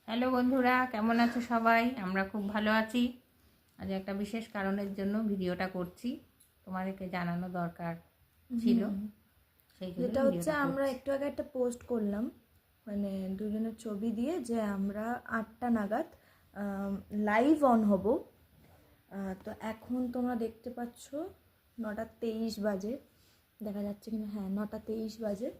Hello বন্ধুরা, কেমন আছো সবাই? আমরা খুব ভালো আছি। আজ একটা বিশেষ কারণের জন্য ভিডিওটা করছি, তোমাদেরকে জানানো দরকার ছিল, সেই জন্য যেটা হচ্ছে ভিডিওটা আমরা করছি। একটু আগে একটা পোস্ট করলাম, মানে দুজনের ছবি দিয়ে, যে আমরা 8টা নাগাদ লাইভ অন হব। তো এখন তোমরা দেখতে পাচ্ছ 9টা 23 বাজে, দেখা যাচ্ছে কিনা, হ্যাঁ 9টা 23 বাজে।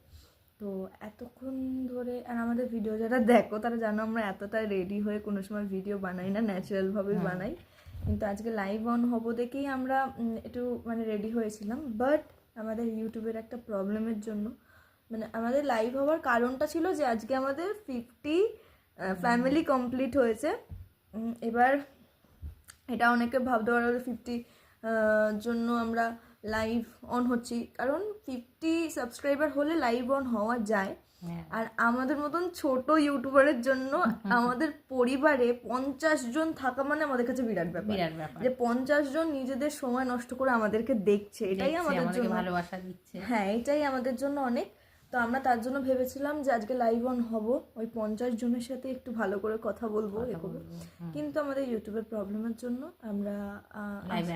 তো এতক্ষণ ধরে, আর আমাদের ভিডিও যারা দেখো তারা জানো আমরা এতটা রেডি হয়ে কোনো সময় ভিডিও বানাই না, ন্যাচারালভাবেই বানাই। কিন্তু আজকে লাইভ অন হব দেখেই আমরা একটু মানে রেডি হয়েছিলাম। বাট আমাদের ইউটিউবের একটা প্রবলেমের জন্য, মানে আমাদের লাইভ হওয়ার কারণটা ছিল যে আজকে আমাদের 50 ফ্যামিলি কমপ্লিট হয়েছে। এবার এটা অনেকে ভাবতে পারো 50 জন্য আমরা লাইভ অন হচ্ছি, কারণ 50 সাবস্ক্রাইবার হলে লাইভ অন হওয়া যায়। আর আমাদের মতন ছোট ইউটিউবারের জন্য আমাদের পরিবারে 50 জন থাকা মানে আমাদের কাছে বিরাট ব্যাপার, যে 50 জন নিজেদের সময় নষ্ট করে আমাদেরকে দেখছে, এটাই আমাদের জন্য ভালোবাসা দিচ্ছে। হ্যাঁ, এটাই আমাদের জন্য অনেক। তো আমরা তার জন্য ভেবেছিলাম যে আজকে লাইভ অন হব, ওই 50 জনের সাথে একটু ভালো করে কথা বলবো। কিন্তু আমাদের ইউটিউবের প্রবলেমের জন্য আমরা লাইভে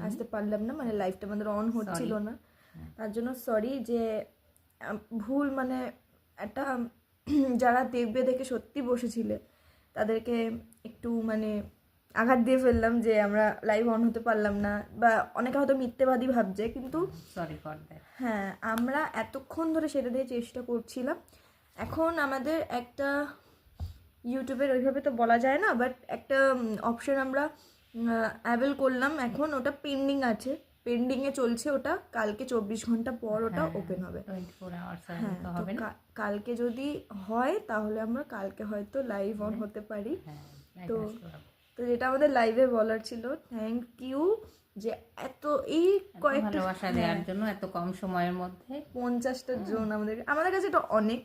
আসতে পারলাম না, মানে লাইভটা আমাদের অন হচ্ছিল না। তার জন্য সরি, যে ভুল মানে একটা যারা দেখবে দেখে সত্যি বসেছিলে তাদেরকে একটু মানে আঘাত দিয়ে ফেললাম, যে আমরা লাইভ অন হতে পারলাম না, বা অনেকে হয়তো মিথ্যেবাদী ভাবছে, কিন্তু সরি ফর দ্যাট। হ্যাঁ, আমরা এতক্ষণ ধরে সেটা দিয়ে চেষ্টা করছিলাম। এখন আমাদের একটা ইউটিউবের ওইভাবে তো বলা যায় না, বাট একটা অপশন আমরা অ্যাভেল করলাম, এখন ওটা পেন্ডিং আছে, পেন্ডিংয়ে চলছে ওটা। কালকে 24 ঘন্টা পর ওটা ওপেন হবে। 24 আওয়ার্স হ্যাঁ, তো তো হবে না। কালকে যদি হয় তাহলে আমরা কালকে হয়তো লাইভ অন হতে পারি। তো তো যেটা আমাদের লাইভে বলার ছিল, থ্যাংক ইউ যে এত এই কয়েকটা ভালোবাসা দেওয়ার জন্য এত কম সময়ের মধ্যে 50টা জন আমাদের কাছে এটা অনেক,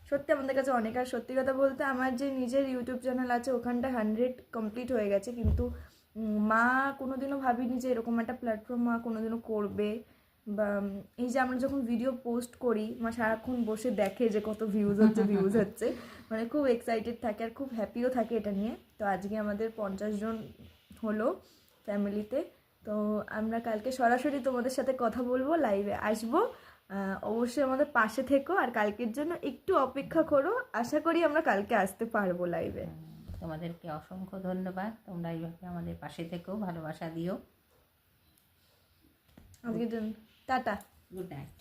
সত্যি আমাদের কাছে অনেক। আর সত্যি কথা বলতে আমার যে নিজের ইউটিউব চ্যানেল আছে ওখানটা 100 কমপ্লিট হয়ে গেছে, কিন্তু মা কোনোদিনও ভাবিনি যে এরকম একটা প্ল্যাটফর্ম মা কোনোদিনও করবে। বা এই যে আমরা যখন ভিডিও পোস্ট করি, মা সারাক্ষণ বসে দেখে যে কত ভিউজ হচ্ছে, মানে খুব এক্সাইটেড থাকে আর খুব হ্যাপিও থাকে এটা নিয়ে। তো আজকে আমাদের 50 জন হলো ফ্যামিলিতে। তো আমরা কালকে সরাসরি তোমাদের সাথে কথা বলবো, লাইভে আসবো। অবশ্যই আমাদের পাশে থেকো, আর কালকের জন্য একটু অপেক্ষা করো। আশা করি আমরা কালকে আসতে পারবো লাইভে। তোমাদেরকে অসংখ্য ধন্যবাদ, তোমরা এইভাবে আমাদের পাশে থেকেও ভালোবাসা দিও। আজকের জন্য টাটা, গুড নাইট।